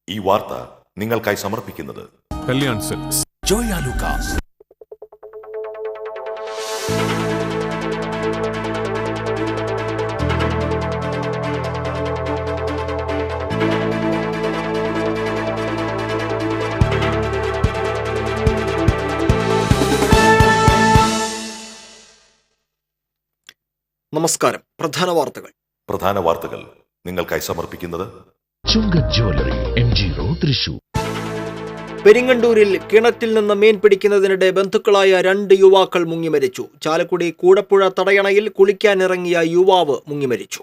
ഈ വാർത്ത നിങ്ങൾക്കായി സമർപ്പിക്കുന്നത് കല്യാൺ സിൽക്സ്, ജോയ ലൂക്കാസ്. നമസ്കാരം. പ്രധാന വാർത്തകൾ നിങ്ങൾക്കായി സമർപ്പിക്കുന്നത് ചുങ്ക ജ്വല്ലറി, MG റോഡ്, തൃശൂർ. പെരിങ്ങണ്ടൂരിൽ കിണറ്റിൽ നിന്ന് മീൻ പിടിക്കുന്നതിനിടെ ബന്ധുക്കളായ 2 യുവാക്കൾ മുങ്ങിമരിച്ചു. ചാലക്കുടി കൂടപ്പുഴ തടയണയിൽ കുളിക്കാനിറങ്ങിയ യുവാവ് മുങ്ങിമരിച്ചു.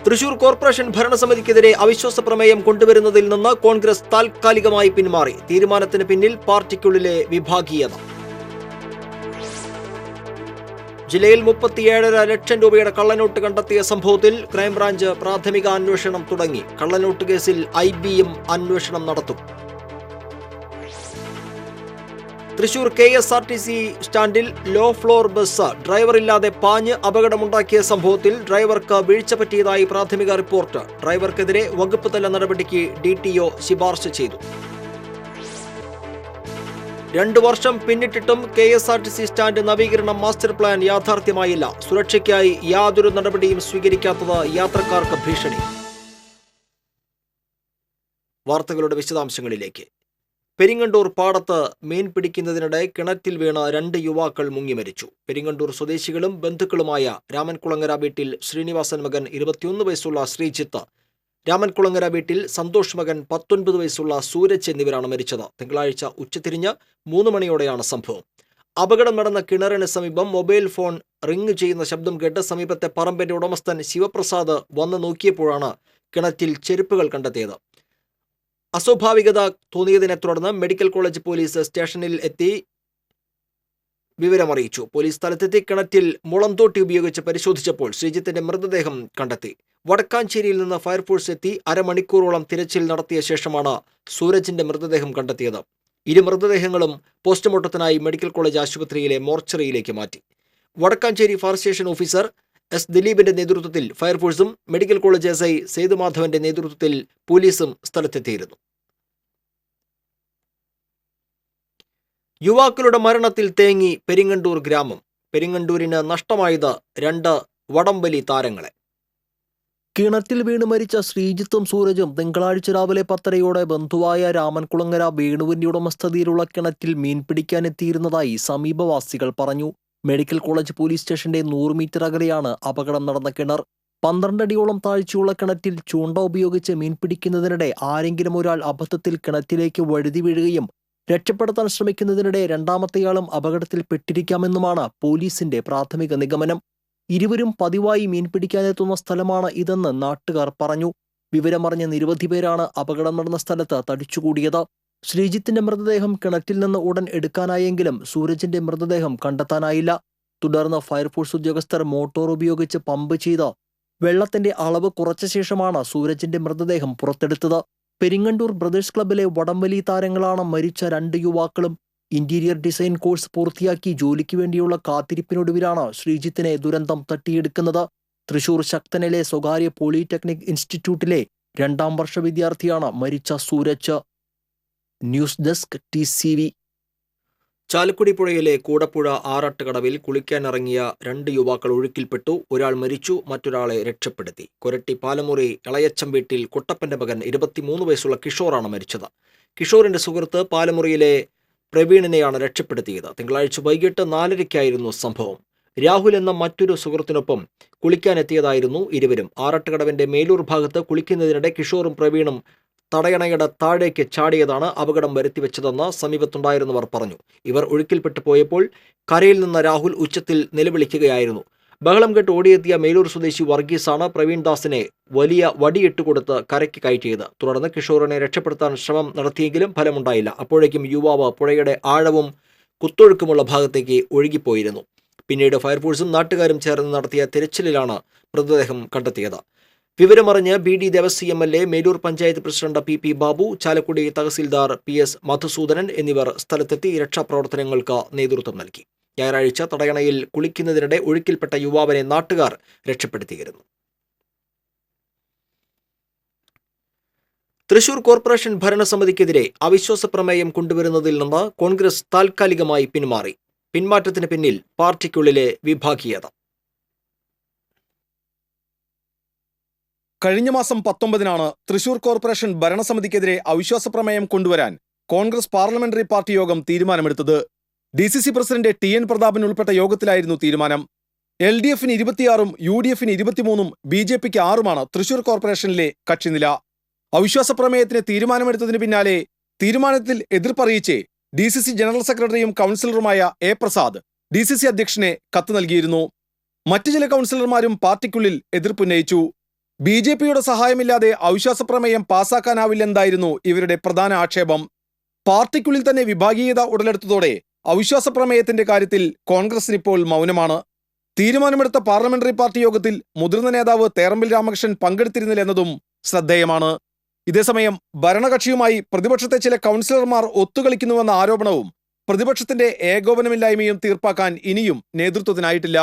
തൃശൂർ കോർപ്പറേഷൻ ഭരണസമിതിക്കെതിരെ അവിശ്വാസ പ്രമേയം കൊണ്ടുവരുന്നതിൽ നിന്ന് കോൺഗ്രസ് താൽക്കാലികമായി പിന്മാറി. തീരുമാനത്തിന് പിന്നിൽ പാർട്ടിക്കുള്ളിലെ വിഭാഗീയത. ജില്ലയിൽ 37.5 ലക്ഷം രൂപയുടെ കള്ളനോട്ട് കണ്ടെത്തിയ സംഭവത്തിൽ ക്രൈംബ്രാഞ്ച് പ്രാഥമിക അന്വേഷണം തുടങ്ങി. കള്ളനോട്ട് കേസിൽ IBM അന്വേഷണം നടത്തും. തൃശൂർ KSRTC സ്റ്റാൻഡിൽ ലോ ഫ്ലോർ ബസ് ഡ്രൈവറില്ലാതെ പാഞ്ഞ് അപകടമുണ്ടാക്കിയ സംഭവത്തിൽ ഡ്രൈവർക്ക് വീഴ്ച പറ്റിയതായി പ്രാഥമിക റിപ്പോർട്ട്. ഡ്രൈവർക്കെതിരെ വകുപ്പ് തല നടപടിക്ക് DTO ശുപാർശ ചെയ്തു. 2 വർഷം പിന്നിട്ടിട്ടും KSRTC സ്റ്റാൻഡ് നവീകരണം മാസ്റ്റർ പ്ലാൻ യാഥാർത്ഥ്യമായില്ല. സുരക്ഷയ്ക്കായി യാതൊരു നടപടിയും സ്വീകരിക്കാത്തത് യാത്രക്കാർക്ക് ഭീഷണി. വാർത്തകളുടെ വിശദാംശങ്ങളിലേക്ക്. പെരിങ്ങണ്ടൂർ പാടത്ത് മീൻ പിടിക്കുന്നതിനിടെ കിണറ്റിൽ വീണ് 2 യുവാക്കൾ മുങ്ങിമരിച്ചു. പെരിങ്ങണ്ടൂർ സ്വദേശികളും ബന്ധുക്കളുമായ രാമൻകുളങ്ങര വീട്ടിൽ ശ്രീനിവാസൻ മകൻ 21 വയസ്സുള്ള ശ്രീജിത്ത്, രാമൻകുളങ്ങര വീട്ടിൽ സന്തോഷ് മകൻ 19 വയസ്സുള്ള സൂരജ് എന്നിവരാണ് മരിച്ചത്. തിങ്കളാഴ്ച ഉച്ചതിരിഞ്ഞ് 3 മണിയോടെയാണ് സംഭവം. അപകടം നടന്ന കിണറിന് സമീപം മൊബൈൽ ഫോൺ റിംഗ് ചെയ്യുന്ന ശബ്ദം കേട്ട് സമീപത്തെ പറമ്പിന്റെ ഉടമസ്ഥൻ ശിവപ്രസാദ് വന്ന് നോക്കിയപ്പോഴാണ് കിണറ്റിൽ ചെരുപ്പുകൾ കണ്ടെത്തിയത്. അസ്വാഭാവികത തോന്നിയതിനെ തുടർന്ന് മെഡിക്കൽ കോളേജ് പോലീസ് സ്റ്റേഷനിൽ എത്തി വിവരമറിയിച്ചു. പോലീസ് സ്ഥലത്തെത്തി കിണറ്റിൽ മുളന്തോട്ടി ഉപയോഗിച്ച് പരിശോധിച്ചപ്പോൾ ശ്രീജിത്തിന്റെ മൃതദേഹം കണ്ടെത്തി. വടക്കാഞ്ചേരിയിൽ നിന്ന് ഫയർഫോഴ്സ് എത്തി അരമണിക്കൂറോളം തിരച്ചിൽ നടത്തിയ ശേഷമാണ് സൂരജിന്റെ മൃതദേഹം കണ്ടെത്തിയത്. 2 മൃതദേഹങ്ങളും പോസ്റ്റ്മോർട്ടത്തിനായി മെഡിക്കൽ കോളേജ് ആശുപത്രിയിലെ മോർച്ചറിയിലേക്ക് മാറ്റി. Vadakkanchery fire station officer S. ദിലീപിന്റെ നേതൃത്വത്തിൽ ഫയർഫോഴ്സും മെഡിക്കൽ കോളേജ് SI സേതുമാധവന്റെ നേതൃത്വത്തിൽ പോലീസും സ്ഥലത്തെത്തിയിരുന്നു. യുവാക്കളുടെ മരണത്തിൽ തേങ്ങി പെരിങ്ങണ്ടൂർ ഗ്രാമം. പെരിങ്ങണ്ടൂരിന് നഷ്ടമായത് 2 വടംവലി താരങ്ങളെ. കിണറ്റിൽ വീണ് മരിച്ച ശ്രീജിത്തും സൂരജും തിങ്കളാഴ്ച രാവിലെ 10:30 ബന്ധുവായ രാമൻകുളങ്ങര വേണുവിന്റെ ഉടമസ്ഥതയിലുള്ള കിണറ്റിൽ മീൻ പിടിക്കാനെത്തിയിരുന്നതായി സമീപവാസികൾ പറഞ്ഞു. മെഡിക്കൽ കോളേജ് പോലീസ് സ്റ്റേഷന്റെ 100 മീറ്റർ അകലെയാണ് അപകടം നടന്ന കിണർ. 12 അടിയോളം താഴ്ചയുള്ള കിണറ്റിൽ ചൂണ്ട ഉപയോഗിച്ച് മീൻ പിടിക്കുന്നതിനിടെ ആരെങ്കിലും ഒരാൾ അബദ്ധത്തിൽ കിണറ്റിലേക്ക് വഴുതി വീഴുകയും രക്ഷപ്പെടുത്താൻ ശ്രമിക്കുന്നതിനിടെ രണ്ടാമത്തെയാളും അപകടത്തിൽ പെട്ടിരിക്കാമെന്നുമാണ് പോലീസിന്റെ പ്രാഥമിക നിഗമനം. ഇരുവരും പതിവായി മീൻ പിടിക്കാനെത്തുന്ന സ്ഥലമാണ് ഇതെന്ന് നാട്ടുകാർ പറഞ്ഞു. വിവരമറിഞ്ഞ നിരവധി പേരാണ് അപകടം നടന്ന സ്ഥലത്ത് തടിച്ചുകൂടിയത്. ശ്രീജിത്തിന്റെ മൃതദേഹം കിണറ്റിൽ നിന്ന് ഉടൻ എടുക്കാനായെങ്കിലും സൂരജിന്റെ മൃതദേഹം കണ്ടെത്താനായില്ല. തുടർന്ന് ഫയർഫോഴ്സ് ഉദ്യോഗസ്ഥർ മോട്ടോർ ഉപയോഗിച്ച് പമ്പ് ചെയ്ത് വെള്ളത്തിന്റെ അളവ് കുറച്ച ശേഷമാണ് സൂരജിന്റെ മൃതദേഹം പുറത്തെടുത്തത്. പെരിങ്ങണ്ടൂർ ബ്രദേഴ്സ് ക്ലബ്ബിലെ വടംവലി താരങ്ങളാണ് മരിച്ച 2 യുവാക്കളും. ഇന്റീരിയർ ഡിസൈൻ കോഴ്സ് പൂർത്തിയാക്കി ജോലിക്ക് വേണ്ടിയുള്ള കാത്തിരിപ്പിനൊടുവിലാണ് ശ്രീജിത്തിനെ ദുരന്തം തട്ടിയെടുക്കുന്നത്. തൃശൂർ ശക്തനിലെ സ്വകാര്യ പോളിടെക്നിക് ഇൻസ്റ്റിറ്റ്യൂട്ടിലെ 2ാം വർഷ വിദ്യാർത്ഥിയാണ് മരിച്ച Suraj. News desk TCV. Chalakudy പുഴയിലെ കൂടപ്പുഴ ആറാട്ടുകടവിൽ കുളിക്കാനിറങ്ങിയ 2 യുവാക്കൾ ഒഴുക്കിൽപ്പെട്ടു. ഒരാൾ മരിച്ചു, മറ്റൊരാളെ രക്ഷപ്പെടുത്തി. കൊരട്ടി പാലമുറി ഇളയച്ചം വീട്ടിൽ കുട്ടപ്പന്റെ മകൻ 23 വയസ്സുള്ള കിഷോറാണ് മരിച്ചത്. കിഷോറിന്റെ സുഹൃത്ത് പാലമുറിയിലെ പ്രവീണിനെയാണ് രക്ഷപ്പെടുത്തിയത്. തിങ്കളാഴ്ച വൈകിട്ട് 4:30-ക്കായിരുന്നു സംഭവം. രാഹുൽ എന്ന മറ്റൊരു സുഹൃത്തിനൊപ്പം കുളിക്കാനെത്തിയതായിരുന്നു ഇരുവരും. ആറാട്ടുകടവിന്റെ മേലൂർ ഭാഗത്ത് കുളിക്കുന്നതിനിടെ കിഷോറും പ്രവീണും തടയണയുടെ താഴേക്ക് ചാടിയതാണ് അപകടം വരുത്തിവെച്ചതെന്ന് സമീപത്തുണ്ടായിരുന്നവർ പറഞ്ഞു. ഇവർ ഒഴുക്കിൽപ്പെട്ടു പോയപ്പോൾ കരയിൽ നിന്ന് രാഹുൽ ഉച്ചത്തിൽ നിലവിളിക്കുകയായിരുന്നു. ബഹളം കേട്ട് ഓടിയെത്തിയ മേലൂർ സ്വദേശി വർഗീസാണ് പ്രവീൺ ദാസിനെ വലിയ വടിയിട്ടുകൊടുത്ത് കരയ്ക്ക് കയറ്റിയത്. തുടർന്ന് കിഷോറിനെ രക്ഷപ്പെടുത്താൻ ശ്രമം നടത്തിയെങ്കിലും ഫലമുണ്ടായില്ല. അപ്പോഴേക്കും യുവാവ് പുഴയുടെ ആഴവും കുത്തൊഴുക്കുമുള്ള ഭാഗത്തേക്ക് ഒഴുകിപ്പോയിരുന്നു. പിന്നീട് ഫയർഫോഴ്സും നാട്ടുകാരും ചേർന്ന് നടത്തിയ തിരച്ചിലിലാണ് മൃതദേഹം കണ്ടെത്തിയത്. വിവരമറിഞ്ഞ് BD Devasy MLA, Melur panchayat president PP Babu, Chalakudy tahsildar PS Madhusoodanan എന്നിവർ സ്ഥലത്തെത്തി രക്ഷാപ്രവർത്തനങ്ങൾക്ക് നേതൃത്വം നൽകി. ഞായറാഴ്ച തടയണയിൽ കുളിക്കുന്നതിനിടെ ഒഴുക്കിൽപ്പെട്ട യുവാവിനെ നാട്ടുകാർ രക്ഷപ്പെടുത്തിയിരുന്നു. തൃശൂർ കോർപ്പറേഷൻ ഭരണസമിതിക്കെതിരെ അവിശ്വാസ പ്രമേയം കൊണ്ടുവരുന്നതിൽ നിന്ന് കോൺഗ്രസ് താൽക്കാലികമായി പിന്മാറി. പിന്മാറ്റത്തിന് പിന്നിൽ പാർട്ടിക്കുള്ളിലെ വിഭാഗീയത. കഴിഞ്ഞ മാസം 19-നാണ് തൃശൂർ കോർപ്പറേഷൻ ഭരണസമിതിക്കെതിരെ അവിശ്വാസ പ്രമേയം കൊണ്ടുവരാൻ കോൺഗ്രസ് പാർലമെന്ററി പാർട്ടി യോഗം തീരുമാനമെടുത്തത്. DCC പ്രസിഡന്റ് TN പ്രതാപൻ ഉൾപ്പെട്ട യോഗത്തിലായിരുന്നു തീരുമാനം. LDFന് 26-ഉം UDFന് 23-ഉം BJPക്ക് 6-ഉമാണ് തൃശൂർ കോർപ്പറേഷനിലെ കക്ഷിനില. അവിശ്വാസ പ്രമേയത്തിന് തീരുമാനമെടുത്തതിന് പിന്നാലെ തീരുമാനത്തിൽ എതിർപ്പറിയിച്ച് DCC ജനറൽ സെക്രട്ടറിയും കൗൺസിലറുമായ A. പ്രസാദ് DCC അധ്യക്ഷനെ കത്ത് നൽകിയിരുന്നു. മറ്റു ചില കൗൺസിലർമാരും പാർട്ടിക്കുള്ളിൽ എതിർപ്പുന്നയിച്ചു. BJPയുടെ സഹായമില്ലാതെ അവിശ്വാസ പ്രമേയം പാസാക്കാനാവില്ലെന്നായിരുന്നു ഇവരുടെ പ്രധാന ആക്ഷേപം. പാർട്ടിക്കുള്ളിൽ തന്നെ വിഭാഗീയത ഉടലെടുത്തതോടെ അവിശ്വാസ പ്രമേയത്തിന്റെ കാര്യത്തിൽ കോൺഗ്രസിന് ഇപ്പോൾ മൗനമാണ്. തീരുമാനമെടുത്ത പാർലമെന്ററി പാർട്ടി യോഗത്തിൽ മുതിർന്ന നേതാവ് തേറമ്പിൽ രാമകൃഷ്ണൻ പങ്കെടുത്തിരുന്നില്ലെന്നതും ശ്രദ്ധേയമാണ്. ഇതേസമയം ഭരണകക്ഷിയുമായി പ്രതിപക്ഷത്തെ ചില കൗൺസിലർമാർ ഒത്തുകളിക്കുന്നുവെന്ന ആരോപണവും പ്രതിപക്ഷത്തിന്റെ ഏകോപനമില്ലായ്മയും തീർപ്പാക്കാൻ ഇനിയും നേതൃത്വത്തിനായിട്ടില്ല.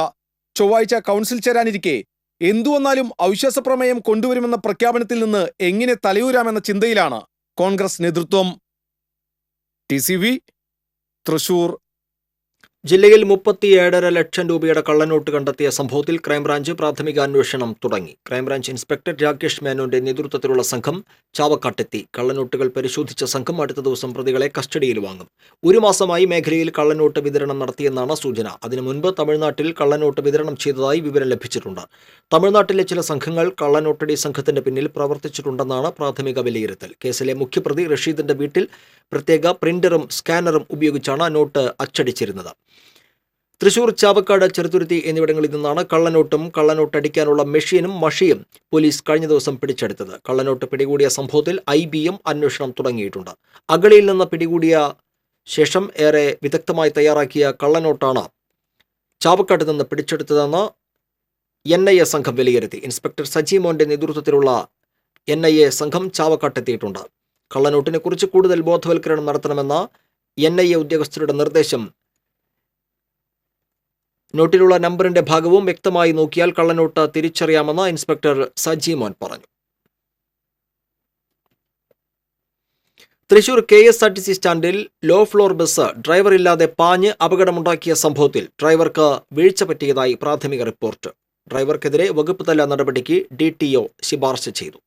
ചൊവ്വാഴ്ച കൗൺസിൽ ചേരാനിരിക്കെ എന്തു വന്നാലും അവിശ്വാസ പ്രമേയം കൊണ്ടുവരുമെന്ന പ്രഖ്യാപനത്തിൽ നിന്ന് എങ്ങനെ തലയൂരാമെന്ന ചിന്തയിലാണ് കോൺഗ്രസ് നേതൃത്വം. TCV തൃശൂർ. ജില്ലയിൽ 37.5 ലക്ഷം രൂപയുടെ കള്ളനോട്ട് കണ്ടെത്തിയ സംഭവത്തിൽ ക്രൈംബ്രാഞ്ച് പ്രാഥമിക അന്വേഷണം തുടങ്ങി. ക്രൈംബ്രാഞ്ച് ഇൻസ്പെക്ടർ രാകേഷ് മേനോന്റെ നേതൃത്വത്തിലുള്ള സംഘം ചാവക്കാട്ടെത്തി. കള്ളനോട്ടുകൾ പരിശോധിച്ച സംഘം അടുത്ത ദിവസം പ്രതികളെ കസ്റ്റഡിയിൽ വാങ്ങും. 1 മാസമായി മേഖലയിൽ കള്ളനോട്ട് വിതരണം നടത്തിയെന്നാണ് സൂചന. അതിനു മുൻപ് തമിഴ്നാട്ടിൽ കള്ളനോട്ട് വിതരണം ചെയ്തതായി വിവരം ലഭിച്ചിട്ടുണ്ട്. തമിഴ്നാട്ടിലെ ചില സംഘങ്ങൾ കള്ളനോട്ടടി സംഘത്തിന്റെ പിന്നിൽ പ്രവർത്തിച്ചിട്ടുണ്ടെന്നാണ് പ്രാഥമിക വിലയിരുത്തൽ. കേസിലെ മുഖ്യപ്രതി റഷീദിന്റെ വീട്ടിൽ പ്രത്യേക പ്രിന്ററും സ്കാനറും ഉപയോഗിച്ചാണ് നോട്ട് അച്ചടിച്ചിരുന്നത്. തൃശൂർ, ചാവക്കാട്, ചെറുതുരുത്തി എന്നിവിടങ്ങളിൽ നിന്നാണ് കള്ളനോട്ടും കള്ളനോട്ടടിക്കാനുള്ള മെഷീനും മഷിയും പോലീസ് കഴിഞ്ഞ ദിവസം പിടിച്ചെടുത്തത്. കള്ളനോട്ട് പിടികൂടിയ സംഭവത്തിൽ IBM അന്വേഷണം തുടങ്ങിയിട്ടുണ്ട്. അഗളിയിൽ നിന്ന് പിടികൂടിയ ശേഷം ഏറെ വിദഗ്ധമായി തയ്യാറാക്കിയ കള്ളനോട്ടാണ് ചാവക്കാട്ട് നിന്ന് പിടിച്ചെടുത്തതെന്ന് NIA സംഘം വിലയിരുത്തി. ഇൻസ്പെക്ടർ സജി മോന്റെ നേതൃത്വത്തിലുള്ള NIA സംഘം ചാവക്കാട്ടെത്തിയിട്ടുണ്ട്. കള്ളനോട്ടിനെ കുറിച്ച് കൂടുതൽ ബോധവൽക്കരണം നടത്തണമെന്ന NIA ഉദ്യോഗസ്ഥരുടെ നിർദ്ദേശം. നോട്ടിലുള്ള നമ്പറിന്റെ ഭാഗവും വ്യക്തമായി നോക്കിയാൽ കള്ളനോട്ട് തിരിച്ചറിയാമെന്ന് ഇൻസ്പെക്ടർ സജി മോൻ പറഞ്ഞു. തൃശൂർ KSRTC സ്റ്റാൻഡിൽ ലോ ഫ്ലോർ ബസ് ഡ്രൈവറില്ലാതെ പാഞ്ഞ് അപകടമുണ്ടാക്കിയ സംഭവത്തിൽ ഡ്രൈവർക്ക് വീഴ്ച പറ്റിയതായി പ്രാഥമിക റിപ്പോർട്ട്. ഡ്രൈവർക്കെതിരെ വകുപ്പ് തല നടപടിക്ക് DTO ശുപാർശ ചെയ്തു.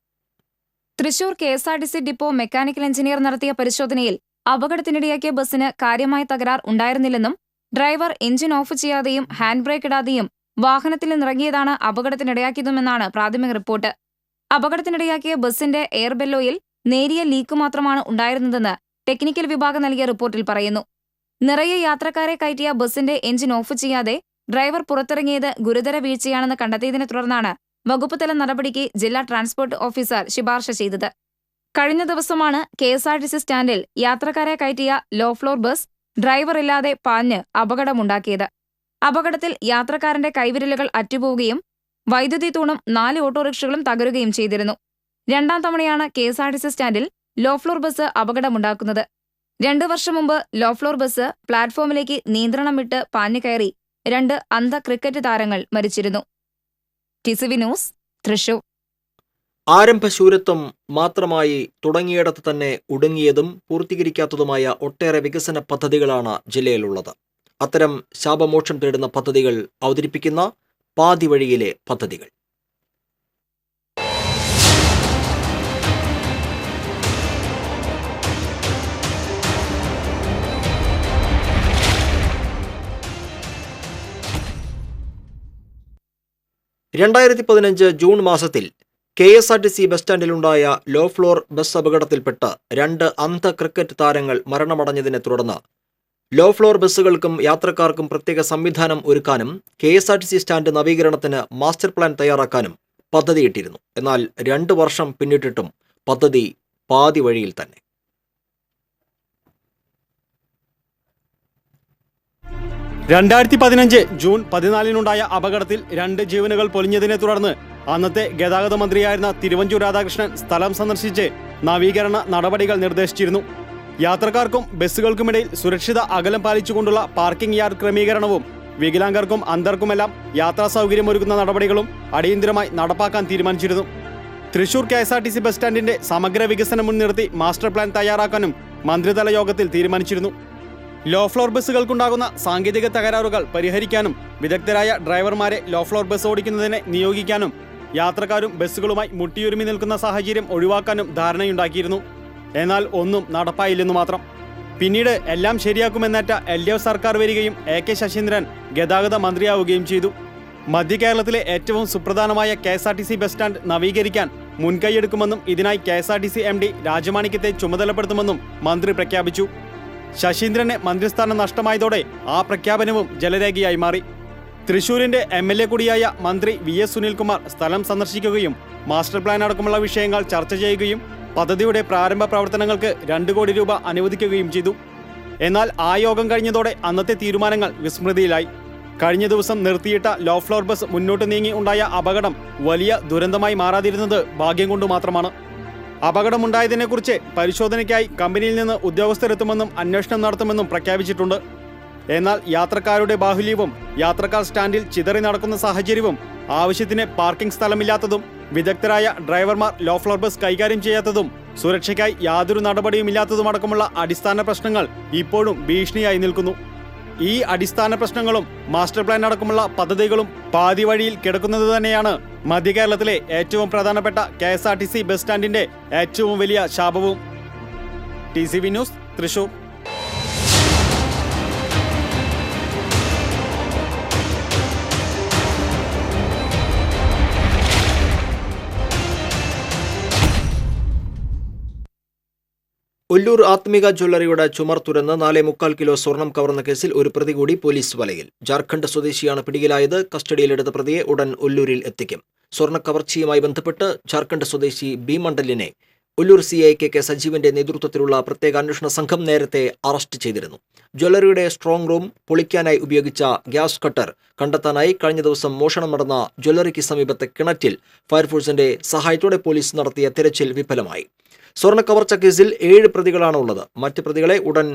Thrissur KSRTC depot mechanical engineer നടത്തിയ പരിശോധനയിൽ അപകടത്തിനിടയാക്കിയ ബസ്സിന് കാര്യമായ തകരാർ ഉണ്ടായിരുന്നില്ലെന്നും ഡ്രൈവർ എഞ്ചിൻ ഓഫ് ചെയ്യാതെയും ഹാൻഡ് ബ്രേക്ക് ഇടാതെയും വാഹനത്തിൽ നിന്നിറങ്ങിയതാണ് അപകടത്തിനിടയാക്കിയതുമെന്നാണ് പ്രാഥമിക റിപ്പോർട്ട്. അപകടത്തിനിടയാക്കിയ ബസ്സിന്റെ എയർ ബെല്ലോയിൽ നേരിയ ലീക്ക് മാത്രമാണ് ഉണ്ടായിരുന്നതെന്ന് ടെക്നിക്കൽ വിഭാഗം നൽകിയ റിപ്പോർട്ടിൽ പറയുന്നു. നിറയെ യാത്രക്കാരെ കയറ്റിയ ബസ്സിന്റെ എഞ്ചിൻ ഓഫ് ചെയ്യാതെ ഡ്രൈവർ പുറത്തിറങ്ങിയത് ഗുരുതര വീഴ്ചയാണെന്ന് കണ്ടെത്തിയതിനെ തുടർന്നാണ് വകുപ്പ് തല നടപടിക്ക് ജില്ലാ ട്രാൻസ്പോർട്ട് ഓഫീസർ ശുപാർശ ചെയ്തത്. കഴിഞ്ഞ ദിവസമാണ് KSRTC സ്റ്റാൻഡിൽ യാത്രക്കാരെ കയറ്റിയ ലോ ഫ്ലോർ ബസ് ഡ്രൈവറില്ലാതെ പാഞ്ഞ് അപകടമുണ്ടാക്കിയത്. അപകടത്തിൽ യാത്രക്കാരന്റെ കൈവിരലുകൾ അറ്റുപോവുകയും വൈദ്യുതി തൂണും 4 ഓട്ടോറിക്ഷകളും തകരുകയും ചെയ്തിരുന്നു. 2ാം തവണയാണ് KSRTC സ്റ്റാൻഡിൽ ലോ ഫ്ലോർ ബസ് അപകടമുണ്ടാക്കുന്നത്. 2 വർഷം മുമ്പ് ലോ ഫ്ലോർ ബസ് പ്ലാറ്റ്ഫോമിലേക്ക് നിയന്ത്രണം വിട്ട് പാഞ്ഞു കയറി 2 അന്ധ ക്രിക്കറ്റ് താരങ്ങൾ മരിച്ചിരുന്നു. TCV news, Thrissur. ആരംഭശൂരത്വം മാത്രമായി തുടങ്ങിയിടത്ത് തന്നെ ഒടുങ്ങിയതും പൂർത്തീകരിക്കാത്തതുമായ ഒട്ടേറെ വികസന പദ്ധതികളാണ് ജില്ലയിലുള്ളത്. അത്തരം ശാപമോക്ഷം തേടുന്ന പദ്ധതികൾ അവതരിപ്പിക്കുന്ന പാതി വഴിയിലെ പദ്ധതികൾ. ജൂൺ മാസത്തിൽ KSRTC ബസ് സ്റ്റാൻഡിലുണ്ടായ ലോ ഫ്ലോർ ബസ് അപകടത്തിൽപ്പെട്ട് 2 അന്ധ ക്രിക്കറ്റ് താരങ്ങൾ മരണമടഞ്ഞതിനെ തുടർന്ന് ലോ ഫ്ലോർ ബസ്സുകൾക്കും യാത്രക്കാർക്കും പ്രത്യേക സംവിധാനം ഒരുക്കാനും KSRTC സ്റ്റാൻഡ് നവീകരണത്തിന് മാസ്റ്റർ പ്ലാൻ തയ്യാറാക്കാനും പദ്ധതിയിട്ടിരുന്നു. എന്നാൽ 2 വർഷം പിന്നിട്ടിട്ടും പദ്ധതി പാതി വഴിയിൽ തന്നെ. ജൂൺ 14 അപകടത്തിൽ 2 ജീവനുകൾ പൊലിഞ്ഞതിനെ തുടർന്ന് അന്നത്തെ ഗതാഗത മന്ത്രിയായിരുന്ന തിരുവഞ്ചൂർ രാധാകൃഷ്ണൻ സ്ഥലം സന്ദർശിച്ച് നവീകരണ നടപടികൾ നിർദ്ദേശിച്ചിരുന്നു. യാത്രക്കാർക്കും ബസ്സുകൾക്കുമിടയിൽ സുരക്ഷിത അകലം പാലിച്ചുകൊണ്ടുള്ള പാർക്കിംഗ് യാർഡ് ക്രമീകരണവും വികലാംഗർക്കും അന്ധർക്കുമെല്ലാം യാത്രാ സൗകര്യമൊരുക്കുന്ന നടപടികളും അടിയന്തരമായി നടപ്പാക്കാൻ തീരുമാനിച്ചിരുന്നു. തൃശൂർ KSRTC ബസ് സ്റ്റാൻഡിന്റെ സമഗ്ര വികസനം മുൻനിർത്തി മാസ്റ്റർ പ്ലാൻ തയ്യാറാക്കാനും മന്ത്രിതല യോഗത്തിൽ തീരുമാനിച്ചിരുന്നു. ലോ ഫ്ലോർ ബസ്സുകൾക്കുണ്ടാകുന്ന സാങ്കേതിക തകരാറുകൾ പരിഹരിക്കാനും വിദഗ്ധരായ ഡ്രൈവർമാരെ ലോ ഫ്ലോർ ബസ് ഓടിക്കുന്നതിനെ നിയോഗിക്കാനും യാത്രക്കാരും ബസ്സുകളുമായി മുട്ടിയൊരുമി നിൽക്കുന്ന സാഹചര്യം ഒഴിവാക്കാനും ധാരണയുണ്ടാക്കിയിരുന്നു. എന്നാൽ ഒന്നും നടപ്പായില്ലെന്നു മാത്രം. പിന്നീട് എല്ലാം ശരിയാക്കുമെന്നേറ്റ LDF സർക്കാർ വരികയും AK ശശീന്ദ്രൻ ഗതാഗത മന്ത്രിയാവുകയും ചെയ്തു. മധ്യ കേരളത്തിലെ ഏറ്റവും സുപ്രധാനമായ KSRTC ബസ് സ്റ്റാൻഡ് നവീകരിക്കാൻ മുൻകൈയെടുക്കുമെന്നും ഇതിനായി KSRTC MD രാജമാണിക്യത്തെ ചുമതലപ്പെടുത്തുമെന്നും മന്ത്രി പ്രഖ്യാപിച്ചു. ശശീന്ദ്രന് മന്ത്രിസ്ഥാനം നഷ്ടമായതോടെ ആ പ്രഖ്യാപനവും ജലരേഖയായി മാറി. തൃശൂരിന്റെ MLA കൂടിയായ മന്ത്രി VS സുനിൽകുമാർ സ്ഥലം സന്ദർശിക്കുകയും മാസ്റ്റർ പ്ലാൻ അടക്കമുള്ള വിഷയങ്ങൾ ചർച്ച ചെയ്യുകയും പദ്ധതിയുടെ പ്രാരംഭ പ്രവർത്തനങ്ങൾക്ക് 2 കോടി രൂപ അനുവദിക്കുകയും ചെയ്തു. എന്നാൽ ആ യോഗം കഴിഞ്ഞതോടെ അന്നത്തെ തീരുമാനങ്ങൾ വിസ്മൃതിയിലായി. കഴിഞ്ഞ ദിവസം നിർത്തിയിട്ട ലോ ഫ്ലോർ ബസ് മുന്നോട്ട് നീങ്ങി ഉണ്ടായ അപകടം വലിയ ദുരന്തമായി മാറാതിരുന്നത് ഭാഗ്യം കൊണ്ട് മാത്രമാണ്. അപകടമുണ്ടായതിനെക്കുറിച്ച് പരിശോധനയ്ക്കായി കമ്പനിയിൽ നിന്ന് ഉദ്യോഗസ്ഥരെത്തുമെന്നും അന്വേഷണം നടത്തുമെന്നും പ്രഖ്യാപിച്ചിട്ടുണ്ട്. എന്നാൽ യാത്രക്കാരുടെ ബാഹുല്യവും യാത്രക്കാർ സ്റ്റാൻഡിൽ ചിതറി നടക്കുന്ന സാഹചര്യവും ആവശ്യത്തിന് പാർക്കിംഗ് സ്ഥലമില്ലാത്തതും വിദഗ്ധരായ ഡ്രൈവർമാർ ലോ ഫ്ലോർ ബസ് കൈകാര്യം ചെയ്യാത്തതും സുരക്ഷയ്ക്കായി യാതൊരു നടപടിയുമില്ലാത്തതുമടക്കമുള്ള അടിസ്ഥാന പ്രശ്നങ്ങൾ ഇപ്പോഴും ഭീഷണിയായി നിൽക്കുന്നു. ഈ അടിസ്ഥാന പ്രശ്നങ്ങളും മാസ്റ്റർ പ്ലാൻ അടക്കമുള്ള പദ്ധതികളും പാതി വഴിയിൽ കിടക്കുന്നത് തന്നെയാണ് മധ്യ കേരളത്തിലെ ഏറ്റവും പ്രധാനപ്പെട്ട KSRTC ബസ് സ്റ്റാൻഡിന്റെ ഏറ്റവും വലിയ ശാപവും. TCV news, Thrissur. ഒല്ലൂർ ആത്മിക ജ്വല്ലറിയുടെ ചുമർ തുരന്ന് 4.25 കിലോ സ്വർണം കവർന്ന കേസിൽ ഒരു പ്രതി കൂടി പോലീസ് വലയിൽ. ജാർഖണ്ഡ് സ്വദേശിയാണ് പിടിയിലായത്. കസ്റ്റഡിയിലെടുത്ത പ്രതിയെ ഉടൻ ഒല്ലൂരിൽ എത്തിക്കും. സ്വർണ്ണ കവർച്ചയുമായി ബന്ധപ്പെട്ട് ജാർഖണ്ഡ് സ്വദേശി ബി മണ്ഡലിനെ ഒല്ലൂർ CI KK സജീവന്റെ നേതൃത്വത്തിലുള്ള പ്രത്യേക അന്വേഷണ സംഘം നേരത്തെ അറസ്റ്റ് ചെയ്തിരുന്നു. ജ്വല്ലറിയുടെ സ്ട്രോങ് റൂം പൊളിക്കാനായി ഉപയോഗിച്ച ഗ്യാസ് കട്ടർ കണ്ടെത്താനായി കഴിഞ്ഞ ദിവസം മോഷണം നടന്ന ജ്വല്ലറിക്ക് സമീപത്തെ കിണറ്റിൽ ഫയർഫോഴ്സിന്റെ സഹായത്തോടെ പോലീസ് നടത്തിയ തെരച്ചിൽ വിഫലമായി. സ്വർണ്ണ കവർച്ച കേസിൽ 7 പ്രതികളാണ് ഉള്ളത്. മറ്റ് പ്രതികളെ ഉടൻ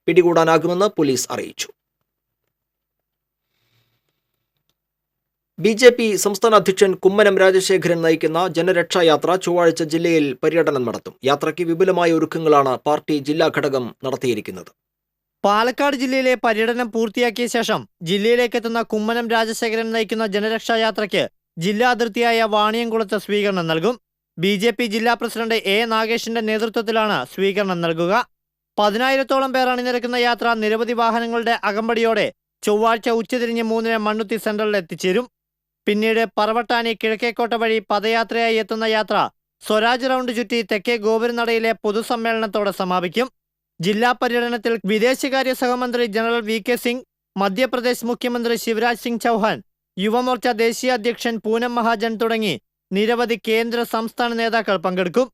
പിടികൂടാനാകുമെന്ന് പോലീസ് അറിയിച്ചു. BJP സംസ്ഥാന അധ്യക്ഷൻ കുമ്മനം രാജശേഖരൻ നയിക്കുന്ന ജനരക്ഷായാത്ര ചൊവ്വാഴ്ച ജില്ലയിൽ പര്യടനം നടത്തും. യാത്രയ്ക്ക് വിപുലമായ ഒരുക്കങ്ങളാണ് പാർട്ടി ജില്ലാ ഘടകം നടത്തിയിരിക്കുന്നത്. പാലക്കാട് ജില്ലയിലെ പര്യടനം പൂർത്തിയാക്കിയ ശേഷം ജില്ലയിലേക്കെത്തുന്ന കുമ്മനം രാജശേഖരൻ നയിക്കുന്ന ജനരക്ഷായാത്രയ്ക്ക് ജില്ലാ അതിർത്തിയായ വാണിയംകുളത്ത് സ്വീകരണം നൽകും. BJP ജില്ലാ പ്രസിഡന്റ് A നാഗേഷിന്റെ നേതൃത്വത്തിലാണ് സ്വീകരണം നൽകുക. 10,000-ഓളം പേർ അണിനിരക്കുന്ന യാത്ര നിരവധി വാഹനങ്ങളുടെ അകമ്പടിയോടെ ചൊവ്വാഴ്ച ഉച്ചതിരിഞ്ഞ് 3-ന് മണ്ണുത്തി സെന്ററിൽ എത്തിച്ചേരും. പിന്നീട് പറവട്ടാനി കിഴക്കേക്കോട്ട വഴി പദയാത്രയായി എത്തുന്ന യാത്ര സ്വരാജ് റൗണ്ട് ചുറ്റി തെക്കേ ഗോപുരനടയിലെ പൊതുസമ്മേളനത്തോടെ സമാപിക്കും. ജില്ലാ പര്യടനത്തിൽ വിദേശകാര്യ സഹമന്ത്രി ജനറൽ VK സിംഗ്, മധ്യപ്രദേശ് മുഖ്യമന്ത്രി ശിവരാജ് സിംഗ് ചൗഹാൻ, യുവമോർച്ച ദേശീയ അധ്യക്ഷൻ പൂനം മഹാജൻ തുടങ്ങി നിരവധി കേന്ദ്ര സംസ്ഥാന നേതാക്കൾ പങ്കെടുക്കും.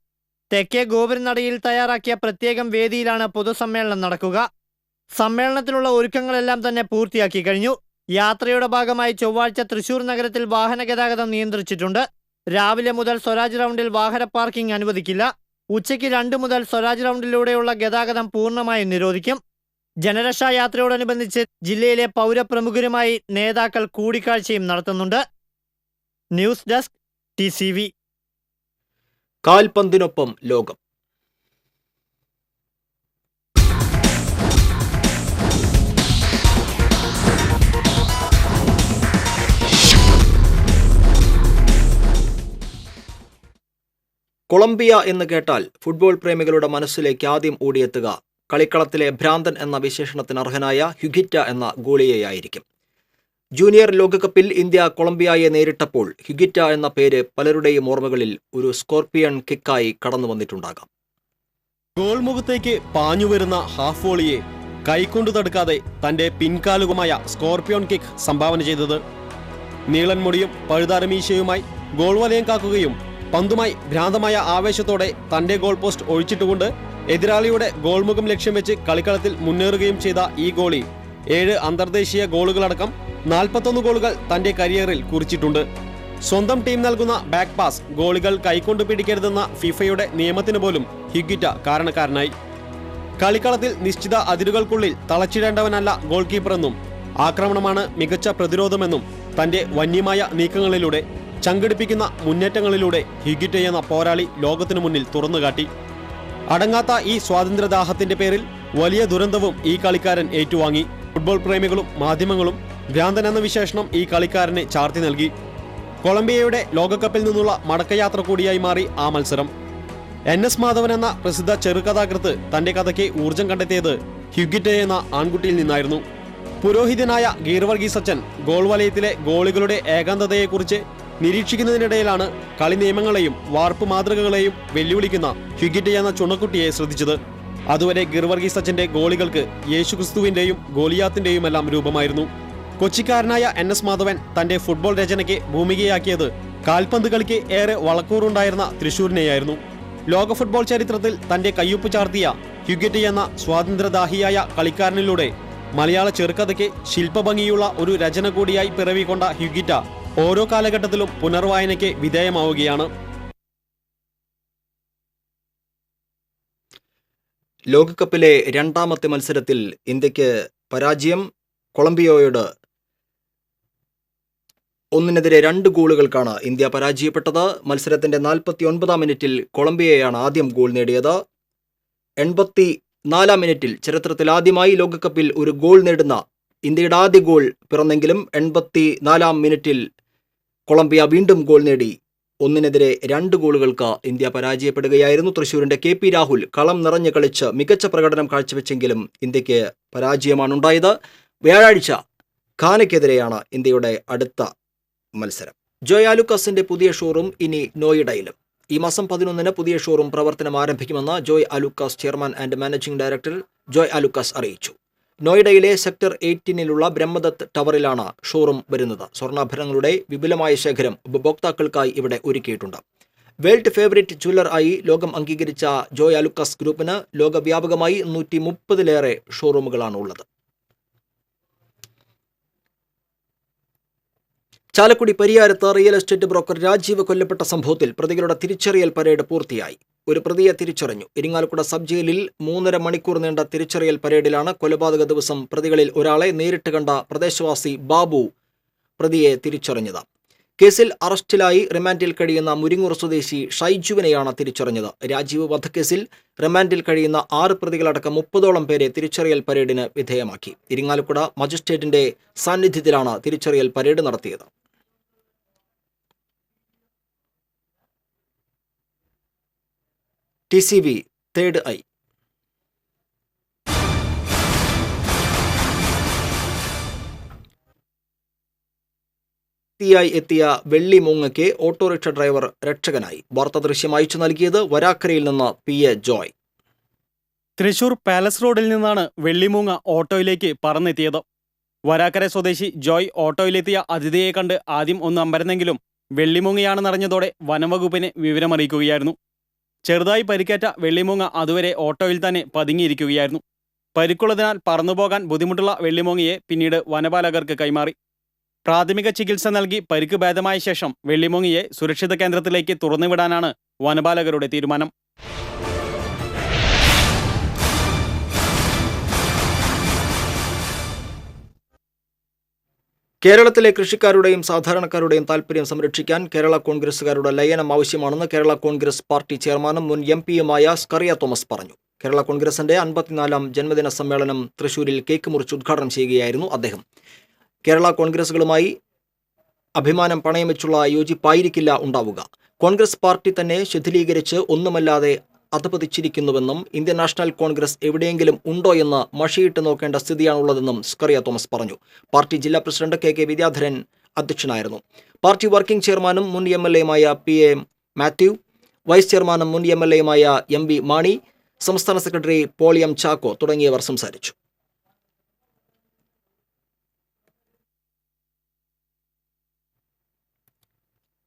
തെക്കേ ഗോപുരനടയിൽ തയ്യാറാക്കിയ പ്രത്യേകം വേദിയിലാണ് പൊതുസമ്മേളനം നടക്കുക. സമ്മേളനത്തിനുള്ള ഒരുക്കങ്ങളെല്ലാം തന്നെ പൂർത്തിയാക്കി കഴിഞ്ഞു. യാത്രയുടെ ഭാഗമായി ചൊവ്വാഴ്ച തൃശൂർ നഗരത്തിൽ വാഹന ഗതാഗതം നിയന്ത്രിച്ചിട്ടുണ്ട്. രാവിലെ മുതൽ സ്വരാജ് റൗണ്ടിൽ വാഹന പാർക്കിംഗ് അനുവദിക്കില്ല. ഉച്ചയ്ക്ക് 2 മുതൽ സ്വരാജ് റൗണ്ടിലൂടെയുള്ള ഗതാഗതം പൂർണ്ണമായും നിരോധിക്കും. ജനരക്ഷാ യാത്രയോടനുബന്ധിച്ച് ജില്ലയിലെ പൗരപ്രമുഖരുമായി നേതാക്കൾ കൂടിക്കാഴ്ചയും നടത്തുന്നുണ്ട്. News desk TCV. കാൽപന്തിനൊപ്പം ലോകം. കൊളംബിയ എന്ന് കേട്ടാൽ ഫുട്ബോൾ പ്രേമികളുടെ മനസ്സിലേക്ക് ആദ്യം ഓടിയെത്തുക കളിക്കളത്തിലെ ഭ്രാന്തൻ എന്ന വിശേഷണത്തിന് അർഹനായ ഹ്യുഗിറ്റ എന്ന ഗോളിയെയായിരിക്കും. ജൂനിയർ ലോകകപ്പിൽ ഇന്ത്യ കൊളംബിയയെ നേരിട്ടപ്പോൾ ഹ്യുഗിറ്റ എന്ന പേര് പലരുടെയും ഓർമ്മകളിൽ ഒരു സ്കോർപിയൺ കിക്കായി കടന്നു വന്നിട്ടുണ്ടാകാം. ഗോൾ മുഖത്തേക്ക് പാഞ്ഞുവരുന്ന ഹാഫ് വോളിയെ കൈകൊണ്ടു തടുക്കാതെ തന്റെ പിൻകാലുകമായ സ്കോർപിയോൺ കിക്ക് സംഭാവന ചെയ്തത്. നീളൻ മുടിയും പഴുതാരമീശയുമായി ഗോൾ വലയം കാക്കുകയും പന്തുമായി ഭ്രാന്തമായ ആവേശത്തോടെ തന്റെ ഗോൾ പോസ്റ്റ് ഒഴിച്ചിട്ടുകൊണ്ട് എതിരാളിയുടെ ഗോൾമുഖം ലക്ഷ്യം വെച്ച് കളിക്കളത്തിൽ മുന്നേറുകയും ചെയ്ത ഈ ഗോളി 7 അന്തർദേശീയ ഗോളുകളടക്കം 41 ഗോളുകൾ തന്റെ കരിയറിൽ കുറിച്ചിട്ടുണ്ട്. സ്വന്തം ടീം നൽകുന്ന ബാക്ക് പാസ് ഗോളികൾ കൈകൊണ്ട് പിടിക്കരുതെന്ന ഫിഫയുടെ നിയമത്തിന് പോലും ഹ്യുഗിറ്റ കാരണക്കാരനായി. കളിക്കളത്തിൽ നിശ്ചിത അതിരുകൾക്കുള്ളിൽ തളച്ചിടേണ്ടവനല്ല ഗോൾ കീപ്പറെന്നും ആക്രമണമാണ് മികച്ച പ്രതിരോധമെന്നും തന്റെ വന്യമായ നീക്കങ്ങളിലൂടെ ചങ്കടിപ്പിക്കുന്ന മുന്നേറ്റങ്ങളിലൂടെ ഹിഗിറ്റ് എന്ന പോരാളി ലോകത്തിനു മുന്നിൽ തുറന്നുകാട്ടി. അടങ്ങാത്ത ഈ സ്വാതന്ത്ര്യദാഹത്തിന്റെ പേരിൽ വലിയ ദുരന്തവും ഈ കളിക്കാരൻ ഏറ്റുവാങ്ങി. ഫുട്ബോൾ പ്രേമികളും മാധ്യമങ്ങളും ഭ്രാന്തൻ എന്ന വിശേഷണം ഈ കളിക്കാരനെ ചാർത്തി നൽകി. കൊളംബിയയുടെ ലോകകപ്പിൽ നിന്നുള്ള മടക്കയാത്ര കൂടിയായി മാറി ആ മത്സരം. NS മാധവൻ എന്ന പ്രസിദ്ധ ചെറുകഥാകൃത്ത് തന്റെ കഥയ്ക്ക് ഊർജം കണ്ടെത്തിയത് ഹ്യൂഗിറ്റ് എന്ന ആൺകുട്ടിയിൽ നിന്നായിരുന്നു. പുരോഹിതനായ ഗീർവർഗീസ് അച്ഛൻ ഗോൾ വലയത്തിലെ ഗോളികളുടെ ഏകാന്തതയെക്കുറിച്ച് നിരീക്ഷിക്കുന്നതിനിടയിലാണ് കളി നിയമങ്ങളെയും വാർപ്പ് മാതൃകകളെയും വെല്ലുവിളിക്കുന്ന ഹ്യൂഗിറ്റ് എന്ന ചുണക്കുട്ടിയെ ശ്രദ്ധിച്ചത്. അതുവരെ ഗീർവർഗീസ് അച്ഛന്റെ ഗോളികൾക്ക് യേശുക്രിസ്തുവിന്റെയും ഗോലിയാത്തിന്റെയും എല്ലാം രൂപമായിരുന്നു. കൊച്ചിക്കാരനായ NS മാധവൻ തന്റെ ഫുട്ബോൾ രചനയ്ക്ക് ഭൂമികയാക്കിയത് കാൽപന്ത് കളിക്ക് ഏറെ വളക്കൂറുണ്ടായിരുന്ന തൃശൂരിനെയായിരുന്നു. ലോക ഫുട്ബോൾ ചരിത്രത്തിൽ തന്റെ കയ്യൊപ്പ് ചാർത്തിയ ഹ്യൂഗിറ്റ് എന്ന സ്വാതന്ത്ര്യദാഹിയായ കളിക്കാരനിലൂടെ മലയാള ചെറുകഥയ്ക്ക് ശില്പഭംഗിയുള്ള ഒരു രചന കൂടിയായി പിറവിക്കൊണ്ട ഹ്യൂഗിറ്റ ഓരോ കാലഘട്ടത്തിലും പുനർവായനയ്ക്ക് വിധേയമാവുകയാണ്. ലോകകപ്പിലെ രണ്ടാമത്തെ മത്സരത്തിൽ ഇന്ത്യക്ക് പരാജയം. കൊളംബിയയോട് 1-2 ഗോളുകൾക്കാണ് ഇന്ത്യ പരാജയപ്പെട്ടത്. മത്സരത്തിന്റെ 49-ാം മിനിറ്റിൽ കൊളംബിയയാണ് ആദ്യം ഗോൾ നേടിയത്. 84-ാം മിനിറ്റിൽ ചരിത്രത്തിൽ ആദ്യമായി ലോകകപ്പിൽ ഒരു ഗോൾ നേടുന്ന ഇന്ത്യയുടെ ആദ്യ ഗോൾ പിറന്നെങ്കിലും 84-ാം മിനിറ്റിൽ കൊളംബിയ വീണ്ടും ഗോൾ നേടി 1-2 ഗോളുകൾക്ക് ഇന്ത്യ പരാജയപ്പെടുകയായിരുന്നു. തൃശൂരിന്റെ KP രാഹുൽ കളം നിറഞ്ഞു കളിച്ച് മികച്ച പ്രകടനം കാഴ്ചവെച്ചെങ്കിലും ഇന്ത്യക്ക് പരാജയമാണുണ്ടായത്. വ്യാഴാഴ്ച ഘാനയ്ക്കെതിരെയാണ് ഇന്ത്യയുടെ അടുത്ത മത്സരം. ജോയ് ആലുക്കാസിന്റെ പുതിയ ഷോറൂം ഇനി നോയിഡയിലും. ഈ മാസം 11-ന് പുതിയ ഷോറൂം പ്രവർത്തനം ആരംഭിക്കുമെന്ന് Joy Alukkas chairman and managing director Joy Alukkas അറിയിച്ചു. നോയിഡയിലെ സെക്ടർ 18-ലുള്ള ബ്രഹ്മദത്ത് ടവറിലാണ് ഷോറൂം വരുന്നത്. സ്വർണ്ണാഭരണങ്ങളുടെ വിപുലമായ ശേഖരം ഉപഭോക്താക്കൾക്കായി ഇവിടെ ഒരുക്കിയിട്ടുണ്ട്. വേൾഡ് ഫേവറേറ്റ് ജ്വല്ലർ ആയി ലോകം അംഗീകരിച്ച ജോയ് ആലുക്കാസ് ഗ്രൂപ്പിന് ലോകവ്യാപകമായി 130-ലേറെ ഷോറൂമുകളാണ് ഉള്ളത്. ചാലക്കുടി പരിയാരത്ത് റിയൽ എസ്റ്റേറ്റ് ബ്രോക്കർ രാജീവ് കൊല്ലപ്പെട്ട സംഭവത്തിൽ പ്രതികളുടെ തിരിച്ചറിയൽ പരേഡ് പൂർത്തിയായി. ഒരു പ്രതിയെ തിരിച്ചറിഞ്ഞു. ഇരിങ്ങാലക്കുട സബ് ജയിലിൽ 3.5 മണിക്കൂർ നീണ്ട തിരിച്ചറിയൽ പരേഡിലാണ് കൊലപാതക ദിവസം പ്രതികളിൽ ഒരാളെ നേരിട്ട് കണ്ട പ്രദേശവാസി ബാബു പ്രതിയെ തിരിച്ചറിഞ്ഞത്. കേസിൽ അറസ്റ്റിലായി റിമാൻഡിൽ കഴിയുന്ന മുരിങ്ങൂർ സ്വദേശി ഷൈജുവിനെയാണ് തിരിച്ചറിഞ്ഞത്. രാജീവ് വധക്കേസിൽ റിമാൻഡിൽ കഴിയുന്ന 6 പ്രതികളടക്കം 30ഓളം പേരെ തിരിച്ചറിയൽ പരേഡിന് വിധേയമാക്കി. ഇരിങ്ങാലക്കുട മജിസ്ട്രേറ്റിന്റെ സാന്നിധ്യത്തിലാണ് തിരിച്ചറിയൽ പരേഡ് നടത്തിയത്. TCV third eye. എത്തിയ വെള്ളിമൂങ്ങയ്ക്ക് ഓട്ടോറിക്ഷ ഡ്രൈവർ രക്ഷകനായി. വാർത്താ ദൃശ്യം അയച്ചു നൽകിയത് വരാക്കരയിൽ നിന്ന് PA ജോയ്. തൃശൂർ പാലസ് റോഡിൽ നിന്നാണ് വെള്ളിമൂങ്ങ ഓട്ടോയിലേക്ക് പറന്നെത്തിയത്. വരാക്കര സ്വദേശി ജോയ് ഓട്ടോയിലെത്തിയ അതിഥിയെ കണ്ട് ആദ്യം ഒന്ന് അമ്പരന്നെങ്കിലും വെള്ളിമൂങ്ങയാണെന്നറിഞ്ഞതോടെ വനംവകുപ്പിനെ വിവരമറിയിക്കുകയായിരുന്നു. ചെറുതായി പരിക്കേറ്റ വെള്ളിമൂങ്ങ അതുവരെ ഓട്ടോയിൽ തന്നെ പതുങ്ങിയിരിക്കുകയായിരുന്നു. പരിക്കുള്ളതിനാൽ പറന്നുപോകാൻ ബുദ്ധിമുട്ടുള്ള വെള്ളിമൂങ്ങയെ പിന്നീട് വനപാലകർക്ക് കൈമാറി. പ്രാഥമിക ചികിത്സ നൽകി പരിക്ക് ഭേദമായ ശേഷം വെള്ളിമൂങ്ങയെ സുരക്ഷിത കേന്ദ്രത്തിലേക്ക് തുറന്നുവിടാനാണ് വനപാലകരുടെ തീരുമാനം. കേരളത്തിലെ കൃഷിക്കാരുടെയും സാധാരണക്കാരുടെയും താൽപ്പര്യം സംരക്ഷിക്കാൻ കേരള കോൺഗ്രസുകാരുടെ ലയനം ആവശ്യമാണെന്ന് കേരള കോൺഗ്രസ് പാർട്ടി ചെയർമാനും മുൻ MP-യുമായ സ്കറിയ തോമസ് പറഞ്ഞു. കേരള കോൺഗ്രസിന്റെ 54-ാം ജന്മദിന സമ്മേളനം തൃശൂരിൽ കേക്ക് മുറിച്ച് ഉദ്ഘാടനം ചെയ്യുകയായിരുന്നു അദ്ദേഹം. കേരള കോൺഗ്രസുകളുമായി അഭിമാനം പണയം വെച്ചുള്ള യോജിപ്പായിരിക്കില്ല ഉണ്ടാവുക. കോൺഗ്രസ് പാർട്ടി തന്നെ ശിഥിലീകരിച്ച് ഒന്നുമല്ലാതെ അധപതിച്ചിരിക്കുന്നുവെന്നും ഇന്ത്യൻ നാഷണൽ കോൺഗ്രസ് എവിടെയെങ്കിലും ഉണ്ടോ എന്ന് മഷിയിട്ട് നോക്കേണ്ട സ്ഥിതിയാണുള്ളതെന്നും സ്കറിയ തോമസ് പറഞ്ഞു. പാർട്ടി ജില്ലാ പ്രസിഡന്റ് KK വിദ്യാധരൻ അധ്യക്ഷനായിരുന്നു. പാർട്ടി വർക്കിംഗ് ചെയർമാനും മുൻ MLA-യുമായ PA മാത്യു, വൈസ് ചെയർമാനും മുൻ MLA-യുമായ MV മാണി, സംസ്ഥാന സെക്രട്ടറി പോൾ M ചാക്കോ തുടങ്ങിയവർ സംസാരിച്ചു.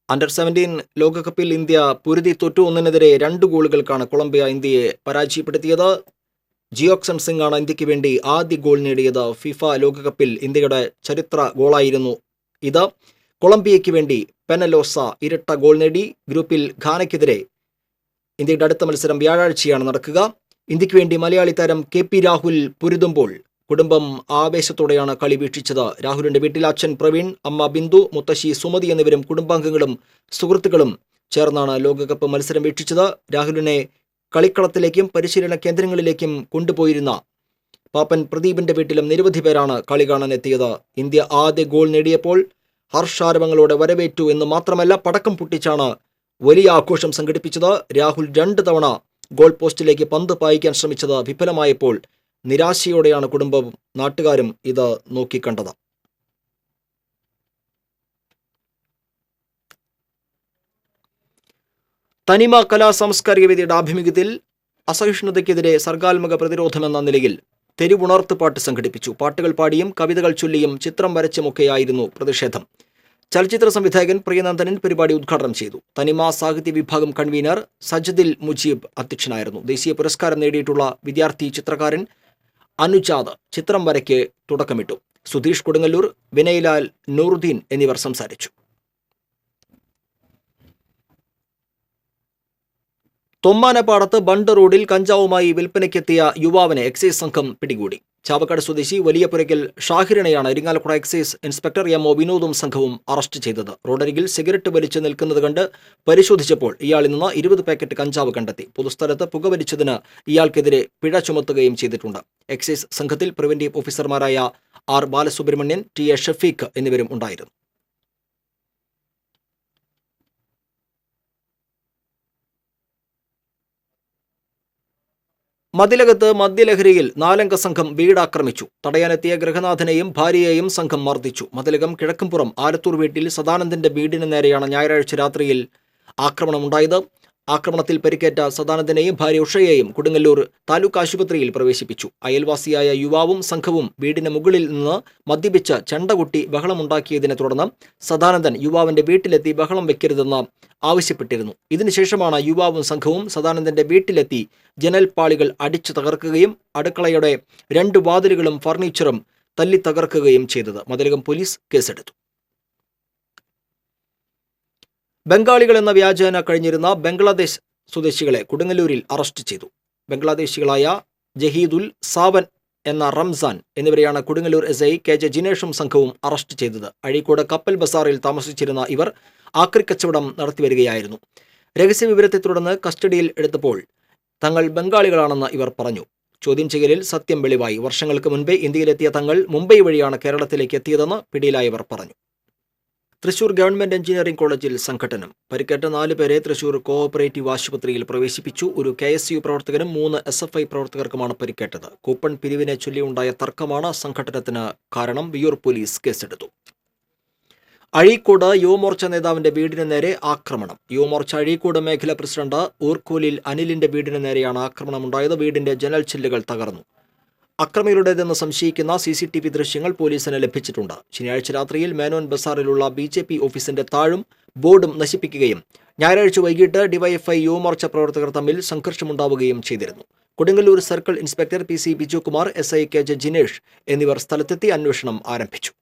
അണ്ടർ-17 ലോകകപ്പിൽ ഇന്ത്യ പൊരുതി തോറ്റു. 1-2 ഗോളുകൾക്കാണ് കൊളംബിയ ഇന്ത്യയെ പരാജയപ്പെടുത്തിയത്. ജിയോക്സൺ സിംഗ് ആണ് ഇന്ത്യക്ക് വേണ്ടി ആദ്യ ഗോൾ നേടിയത്. ഫിഫ ലോകകപ്പിൽ ഇന്ത്യയുടെ ചരിത്ര ഗോളായിരുന്നു ഇത്. കൊളംബിയയ്ക്ക് വേണ്ടി പെനലോസ ഇരട്ട ഗോൾ നേടി. ഗ്രൂപ്പിൽ ഘാനയ്ക്കെതിരെ ഇന്ത്യയുടെ അടുത്ത മത്സരം വ്യാഴാഴ്ചയാണ് നടക്കുക. ഇന്ത്യക്ക് വേണ്ടി മലയാളി താരം KP രാഹുൽ പൊരുതുമ്പോൾ കുടുംബം ആവേശത്തോടെയാണ് കളി വീക്ഷിച്ചത്. രാഹുലിന്റെ വീട്ടിൽ അച്ഛൻ പ്രവീൺ, അമ്മ ബിന്ദു, മുത്തശ്ശി സുമതി എന്നിവരും കുടുംബാംഗങ്ങളും സുഹൃത്തുക്കളും ചേർന്നാണ് ലോകകപ്പ് മത്സരം വീക്ഷിച്ചത്. രാഹുലിനെ കളിക്കളത്തിലേക്കും പരിശീലന കേന്ദ്രങ്ങളിലേക്കും കൊണ്ടുപോയിരുന്ന പാപ്പൻ പ്രദീപിന്റെ വീട്ടിലും നിരവധി പേരാണ് കളി കാണാൻ എത്തിയത്. ഇന്ത്യ ആദ്യ ഗോൾ നേടിയപ്പോൾ ഹർഷാരവങ്ങളോടെ വരവേറ്റു എന്ന് മാത്രമല്ല, പടക്കം പൊട്ടിച്ചാണ് വലിയ ആഘോഷം സംഘടിപ്പിച്ചത്. രാഹുൽ 2 തവണ ഗോൾ പോസ്റ്റിലേക്ക് പന്ത് പായിക്കാൻ ശ്രമിച്ചത് വിഫലമായപ്പോൾ നിരാശയോടെയാണ് കുടുംബവും നാട്ടുകാരും ഇത് നോക്കിക്കണ്ടത്. തനിമ കലാ സാംസ്കാരിക വേദിയുടെ ആഭിമുഖ്യത്തിൽ അസഹിഷ്ണുതയ്ക്കെതിരെ സർഗാത്മക പ്രതിരോധമെന്ന നിലയിൽ തെരുവുണർത്തുപാട്ട് സംഘടിപ്പിച്ചു. പാട്ടുകൾ പാടിയും കവിതകൾ ചൊല്ലിയും ചിത്രം വരച്ചുമൊക്കെയായിരുന്നു പ്രതിഷേധം. ചലച്ചിത്ര സംവിധായകൻ പ്രിയനന്ദനൻ പരിപാടി ഉദ്ഘാടനം ചെയ്തു. തനിമ സാഹിത്യ വിഭാഗം കൺവീനർ സജ്ദിൽ മുജീബ് അധ്യക്ഷനായിരുന്നു. ദേശീയ പുരസ്കാരം നേടിയിട്ടുള്ള വിദ്യാർത്ഥി ചിത്രകാരൻ അനുജാദ് ചിത്രം വരയ്ക്ക് തുടക്കമിട്ടു. സുധീഷ് കൊടുങ്ങല്ലൂർ, വിനയ്ലാൽ, നൂറുദ്ദീൻ എന്നിവർ സംസാരിച്ചു. തൊമ്മാനപ്പാടത്ത് ബണ്ട് റോഡിൽ കഞ്ചാവുമായി വിൽപ്പനയ്ക്കെത്തിയ യുവാവിനെ എക്സൈസ് സംഘം പിടികൂടി. ചാവക്കാട് സ്വദേശി വലിയപുരയ്ക്കൽ ഷാഹിറിനെയാണ് Irinjalakuda excise inspector M O വിനോദും സംഘവും അറസ്റ്റ് ചെയ്തത്. റോഡരികിൽ സിഗരറ്റ് വലിച്ചു നിൽക്കുന്നത് കണ്ട് പരിശോധിച്ചപ്പോൾ ഇയാളിൽ നിന്ന് 20 പാക്കറ്റ് കഞ്ചാവ് കണ്ടെത്തി. പൊതുസ്ഥലത്ത് പുകവലിച്ചതിന് ഇയാൾക്കെതിരെ പിഴ ചുമത്തുകയും ചെയ്തിട്ടുണ്ട്. എക്സൈസ് സംഘത്തിൽ പ്രിവന്റീവ് ഓഫീസർമാരായ R Balasubramanian, T A Shafeeq എന്നിവരും ഉണ്ടായിരുന്നു. മതിലകത്ത് മദ്യലഹരിയിൽ 4 സംഘം വീടാക്രമിച്ചു. തടയാനെത്തിയ ഗൃഹനാഥനെയും ഭാര്യയെയും സംഘം മർദ്ദിച്ചു. മതിലകം കിഴക്കുംപുറം ആലത്തൂർ വീട്ടിൽ സദാനന്ദന്റെ വീടിന് നേരെയാണ് ഞായറാഴ്ച രാത്രിയിൽ ആക്രമണമുണ്ടായത്. ആക്രമണത്തിൽ പരിക്കേറ്റ സദാനന്ദനെയും ഭാര്യ ഉഷയെയും കൊടുങ്ങല്ലൂർ താലൂക്ക് ആശുപത്രിയിൽ പ്രവേശിപ്പിച്ചു. അയൽവാസിയായ യുവാവും സംഘവും വീടിന് മുകളിൽ നിന്ന് മദ്യപിച്ച് ചെണ്ടകൊട്ടി ബഹളമുണ്ടാക്കിയതിനെ തുടർന്ന് സദാനന്ദൻ യുവാവിന്റെ വീട്ടിലെത്തി ബഹളം വെക്കരുതെന്ന് ആവശ്യപ്പെട്ടിരുന്നു. ഇതിനുശേഷമാണ് യുവാവും സംഘവും സദാനന്ദന്റെ വീട്ടിലെത്തി ജനൽപ്പാളികൾ അടിച്ചു തകർക്കുകയും അടുക്കളയുടെ 2 വാതിലുകളും ഫർണിച്ചറും തല്ലി തകർക്കുകയും ചെയ്തത്. മതിലകം പോലീസ് കേസെടുത്തു. ബംഗാളികൾ എന്ന വ്യാജേന കഴിഞ്ഞിരുന്ന ബംഗ്ലാദേശ് സ്വദേശികളെ കൊടുങ്ങല്ലൂരിൽ അറസ്റ്റ് ചെയ്തു. ബംഗ്ലാദേശികളായ ജഹീദുൽ സാവൻ എന്ന റംസാൻ എന്നിവരെയാണ് കൊടുങ്ങല്ലൂർ SI KJ ജിനേഷും സംഘവും അറസ്റ്റ് ചെയ്തത്. അഴീക്കോട് കപ്പൽ ബസാറിൽ താമസിച്ചിരുന്ന ഇവർ ആക്രിക്കച്ചവടം നടത്തിവരികയായിരുന്നു. രഹസ്യവിവരത്തെ തുടർന്ന് കസ്റ്റഡിയിൽ എടുത്തപ്പോൾ തങ്ങൾ ബംഗാളികളാണെന്ന് ഇവർ പറഞ്ഞു. ചോദ്യം ചെയ്യലിൽ സത്യം വെളിവായി. വർഷങ്ങൾക്ക് മുൻപേ ഇന്ത്യയിലെത്തിയ തങ്ങൾ മുംബൈ വഴിയാണ് കേരളത്തിലേക്ക് എത്തിയതെന്ന് പിടിയിലായവർ പറഞ്ഞു. തൃശൂർ ഗവൺമെന്റ് എഞ്ചിനീയറിംഗ് കോളേജിൽ സംഘട്ടനം. പരിക്കേറ്റ 4 പേരെ തൃശൂർ കോഓപ്പറേറ്റീവ് ആശുപത്രിയിൽ പ്രവേശിപ്പിച്ചു. ഒരു KSU പ്രവർത്തകനും 3 SFI പ്രവർത്തകർക്കുമാണ് പരിക്കേറ്റത്. കൂപ്പൺ പിരിവിനെ ചൊല്ലിയുണ്ടായ തർക്കമാണ് സംഘട്ടനത്തിന് കാരണം. വിയ്യൂർ പോലീസ് കേസെടുത്തു. അഴീക്കോട് യുവമോർച്ച നേതാവിന്റെ വീടിന് നേരെ ആക്രമണം. യുവമോർച്ച അഴീക്കോട് മേഖല പ്രസിഡന്റ് ഊർക്കോലിൽ അനിലിന്റെ വീടിന് നേരെയാണ് ആക്രമണമുണ്ടായത്. വീടിന്റെ ജനൽ ചില്ലുകൾ തകർന്നു. അക്രമികളുടേതെന്ന് സംശയിക്കുന്ന CCTV ദൃശ്യങ്ങൾ പോലീസിന് ലഭിച്ചിട്ടുണ്ട്. ശനിയാഴ്ച രാത്രിയിൽ മേനോൻ ബസാറിലുള്ള BJP ഓഫീസിന്റെ താഴും ബോർഡും നശിപ്പിക്കുകയും ഞായറാഴ്ച വൈകിട്ട് DYFI യുവമോർച്ച പ്രവർത്തകർ തമ്മിൽ സംഘർഷമുണ്ടാവുകയും ചെയ്തിരുന്നു. Kodungallur circle inspector PC Bijukumar, SI KJ Jinesh എന്നിവർ സ്ഥലത്തെത്തി അന്വേഷണം ആരംഭിച്ചു.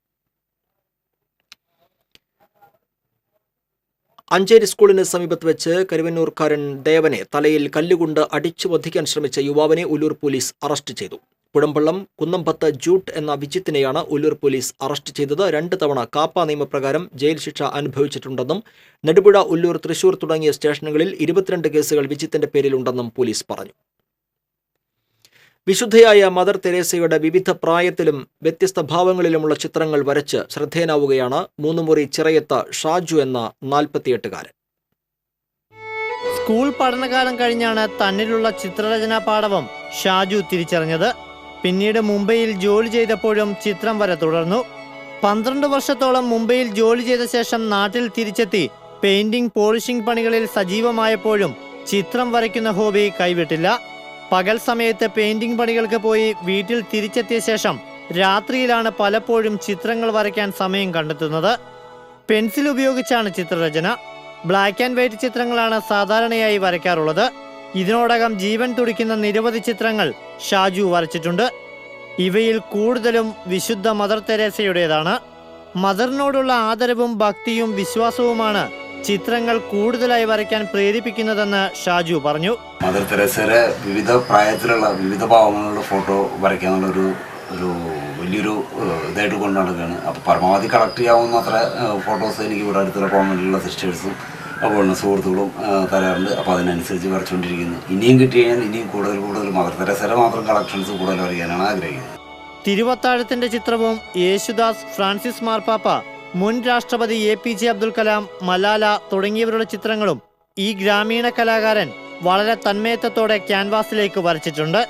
അഞ്ചേരി സ്കൂളിന് സമീപത്ത് വെച്ച് കരുവന്നൂർക്കാരൻ ദേവനെ തലയിൽ കല്ലുകൊണ്ട് അടിച്ചു വധിക്കാൻ ശ്രമിച്ച യുവാവിനെ ഉല്ലൂർ പോലീസ് അറസ്റ്റ് ചെയ്തു. പുഴമ്പള്ളം കുന്നമ്പത്ത് ജൂട്ട് എന്ന വിജിത്തിനെയാണ് ഉല്ലൂർ പോലീസ് അറസ്റ്റ് ചെയ്തത്. 2 തവണ കാപ്പ നിയമപ്രകാരം ജയിൽ ശിക്ഷ അനുഭവിച്ചിട്ടുണ്ടെന്നും നെടുപുഴ, ഉല്ലൂർ, തൃശൂർ തുടങ്ങിയ സ്റ്റേഷനുകളിൽ 22 കേസുകൾ വിജിത്തിന്റെ പേരിലുണ്ടെന്നും പോലീസ് പറഞ്ഞു. വിശുദ്ധയായ മദർ തെരേസയുടെ വിവിധ പ്രായത്തിലും വ്യത്യസ്ത ഭാവങ്ങളിലുമുള്ള ചിത്രങ്ങൾ വരച്ച് ശ്രദ്ധേയനാവുകയാണ് 3 മുറി ചിറയത്ത് ഷാജു എന്ന 48-കാരൻ. സ്കൂൾ പഠനകാലം കഴിഞ്ഞാണ് തന്നിലുള്ള ചിത്രരചനാ പാടവം ഷാജു തിരിച്ചറിഞ്ഞത്. പിന്നീട് മുംബൈയിൽ ജോലി ചെയ്തപ്പോഴും ചിത്രം വര തുടർന്നു. 12 വർഷത്തോളം മുംബൈയിൽ ജോലി ചെയ്ത ശേഷം നാട്ടിൽ തിരിച്ചെത്തി പെയിന്റിംഗ്, പോളിഷിംഗ് പണികളിൽ സജീവമായപ്പോഴും ചിത്രം വരയ്ക്കുന്ന ഹോബി കൈവിട്ടില്ല. പകൽ സമയത്ത് പെയിന്റിംഗ് പണികൾക്ക് പോയി വീട്ടിൽ തിരിച്ചെത്തിയ ശേഷം രാത്രിയിലാണ് പലപ്പോഴും ചിത്രങ്ങൾ വരയ്ക്കാൻ സമയം കണ്ടെത്തുന്നത്. പെൻസിൽ ഉപയോഗിച്ചാണ് ചിത്രരചന. ബ്ലാക്ക് ആൻഡ് വൈറ്റ് ചിത്രങ്ങളാണ് സാധാരണയായി വരയ്ക്കാറുള്ളത്. ഇതിനോടകം ജീവൻ തുടിക്കുന്ന നിരവധി ചിത്രങ്ങൾ ഷാജു വരച്ചിട്ടുണ്ട്. ഇവയിൽ കൂടുതലും വിശുദ്ധ മദർ തെരേസയുടേതാണ്. മദറിനോടുള്ള ആദരവും ഭക്തിയും വിശ്വാസവുമാണ് ചിത്രങ്ങൾ കൂടുതലായി വരയ്ക്കാൻ പ്രേരിപ്പിക്കുന്നതെന്ന് ഷാജു പറഞ്ഞു. മദർ തെരേസയുടെ വിവിധ പ്രായത്തിലുള്ള വിവിധ ഭാവങ്ങളുള്ള ഫോട്ടോ വരയ്ക്കാനുള്ളൊരു ഒരു വലിയൊരു ഇതായിട്ട് കൊണ്ട് നടക്കുകയാണ്. അപ്പോൾ പരമാവധി കളക്ട് ചെയ്യാവുന്ന അത്ര ഫോട്ടോസ് എനിക്ക് ഇവിടെ അടുത്തുള്ള കോൺവെൻറ്റിലുള്ള സിസ്റ്റേഴ്സും അതുപോലെ സുഹൃത്തുക്കളും തരാറുണ്ട്. അപ്പോൾ അതിനനുസരിച്ച് വരച്ചുകൊണ്ടിരിക്കുന്നു. ഇനിയും കിട്ടി കഴിഞ്ഞാൽ ഇനിയും കൂടുതൽ മദർ തെരേസയുടെ മാത്രം കളക്ഷൻസ് കൂടുതൽ വരയ്ക്കാനാണ് ആഗ്രഹിക്കുന്നത്. തിരുവത്താഴത്തിന്റെ ചിത്രവും യേശുദാസ്, ഫ്രാൻസിസ് മാർപ്പാപ്പ, മുൻ രാഷ്ട്രപതി APJ അബ്ദുൽ കലാം, മലാല തുടങ്ങിയവരുടെ ചിത്രങ്ങളും ഈ ഗ്രാമീണ കലാകാരൻ വളരെ തന്മയത്വത്തോടെ ക്യാൻവാസിലേക്ക് വരച്ചിട്ടുണ്ട്.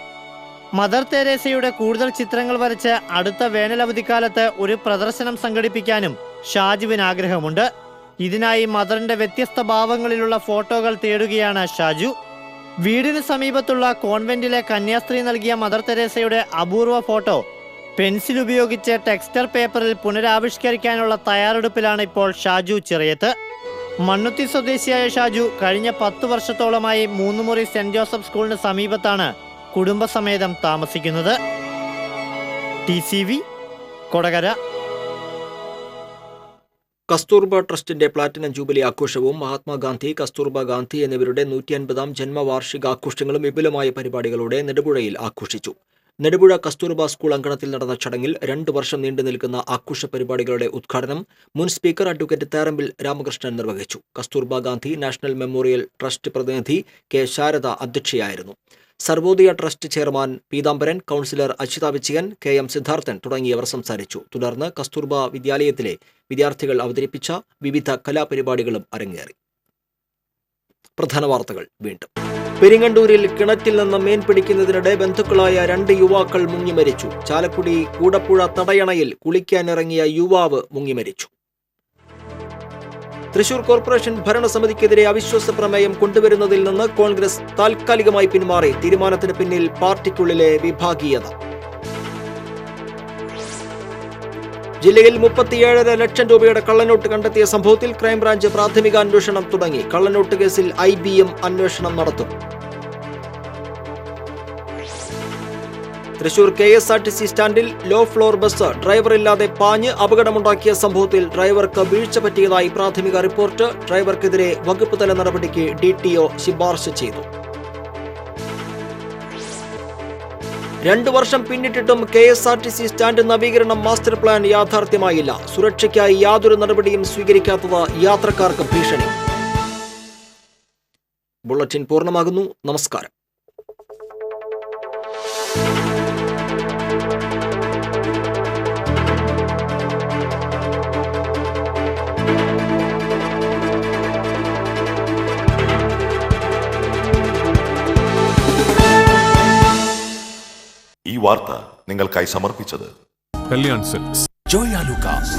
മദർ തെരേസയുടെ കൂടുതൽ ചിത്രങ്ങൾ വരച്ച് അടുത്ത വേനലവധിക്കാലത്ത് ഒരു പ്രദർശനം സംഘടിപ്പിക്കാനും ഷാജുവിന് ആഗ്രഹമുണ്ട്. ഇതിനായി മദറിന്റെ വ്യത്യസ്ത ഭാവങ്ങളിലുള്ള ഫോട്ടോകൾ തേടുകയാണ് ഷാജു. വീടിന് സമീപത്തുള്ള കോൺവെന്റിലെ കന്യാസ്ത്രീ നൽകിയ മദർ തെരേസയുടെ അപൂർവ ഫോട്ടോ പെൻസിൽ ഉപയോഗിച്ച് ടെക്സ്റ്റർ പേപ്പറിൽ പുനരാവിഷ്കരിക്കാനുള്ള തയ്യാറെടുപ്പിലാണ് ഇപ്പോൾ ഷാജു ചിറയത്ത്. മണ്ണുത്തി സ്വദേശിയായ ഷാജു കഴിഞ്ഞ 10 വർഷത്തോളമായി 3 മുറി സെന്റ് ജോസഫ് സ്കൂളിന് സമീപത്താണ് കുടുംബസമേതം താമസിക്കുന്നത്. TCV കൊടകര. കസ്തൂർബ ട്രസ്റ്റിന്റെ പ്ലാറ്റിനം ജൂബിലി ആഘോഷവും മഹാത്മാഗാന്ധി, കസ്തൂർബ ഗാന്ധി എന്നിവരുടെ 150ാം ജന്മവാർഷികാഘോഷങ്ങളും വിപുലമായ പരിപാടികളോടെ നെടുപുഴയിൽ ആഘോഷിച്ചു. നെടുപുഴ കസ്തൂർബ സ്കൂൾ അങ്കണത്തിൽ നടന്ന ചടങ്ങിൽ 2 വർഷം നീണ്ടു നിൽക്കുന്ന ആഘോഷ പരിപാടികളുടെ ഉദ്ഘാടനം മുൻ സ്പീക്കർ അഡ്വക്കേറ്റ് തേറമ്പിൽ രാമകൃഷ്ണൻ നിർവഹിച്ചു. Kasturba Gandhi national memorial trust പ്രതിനിധി K. ശാരദ അധ്യക്ഷയായിരുന്നു. Sarvodaya trust chairman Peethambaran, councillor Achyutha Vijayan, KM Siddharthan തുടങ്ങിയവർ സംസാരിച്ചു. തുടർന്ന് കസ്തൂർബ വിദ്യാലയത്തിലെ വിദ്യാർത്ഥികൾ അവതരിപ്പിച്ച വിവിധ കലാപരിപാടികളും അരങ്ങേറി. പ്രധാന വാർത്തകൾ വീണ്ടും. പെരിങ്ങണ്ടൂരിൽ കിണറ്റിൽ നിന്ന് മീൻ പിടിക്കുന്നതിനിടെ ബന്ധുക്കളായ 2 യുവാക്കൾ മുങ്ങിമരിച്ചു. ചാലക്കുടി കൂടപ്പുഴ തടയണയിൽ കുളിക്കാനിറങ്ങിയ യുവാവ് മുങ്ങിമരിച്ചു. തൃശൂർ കോർപ്പറേഷൻ ഭരണസമിതിക്കെതിരെ അവിശ്വാസ പ്രമേയം കൊണ്ടുവരുന്നതിൽ നിന്ന് കോൺഗ്രസ് താൽക്കാലികമായി പിന്മാറി. തീരുമാനത്തിന് പിന്നിൽ പാർട്ടിക്കുള്ളിലെ വിഭാഗീയത. ജില്ലയിൽ 37.5 ലക്ഷം രൂപയുടെ കള്ളനോട്ട് കണ്ടെത്തിയ സംഭവത്തിൽ ക്രൈംബ്രാഞ്ച് പ്രാഥമിക അന്വേഷണം തുടങ്ങി. കള്ളനോട്ട് കേസിൽ IBM അന്വേഷണം നടത്തും. തൃശൂർ KSRTC സ്റ്റാൻഡിൽ ലോ ഫ്ലോർ ബസ് ഡ്രൈവറില്ലാതെ പാഞ്ഞ് അപകടമുണ്ടാക്കിയ സംഭവത്തിൽ ഡ്രൈവർക്ക് വീഴ്ച പറ്റിയതായി പ്രാഥമിക റിപ്പോർട്ട്. ഡ്രൈവർക്കെതിരെ വകുപ്പ് തല നടപടിക്ക് DTO ശുപാർശ ചെയ്തു. 2 വർഷം പിന്നിട്ടിട്ടും KSRTC സ്റ്റാൻഡ് നവീകരണം മാസ്റ്റർ പ്ലാൻ യാഥാർത്ഥ്യമായില്ല. സുരക്ഷയ്ക്കായി യാതൊരു നടപടിയും സ്വീകരിക്കാത്തത് യാത്രക്കാർക്ക് ഭീഷണി. ബുള്ളറ്റിൻ പൂർണ്ണമാകുന്നു. നമസ്കാരം. ഈ വാർത്ത നിങ്ങൾക്കായി സമർപ്പിച്ചത് കല്യാൺ സിൽക്സ്, ജോയ ലൂക്കാസ്.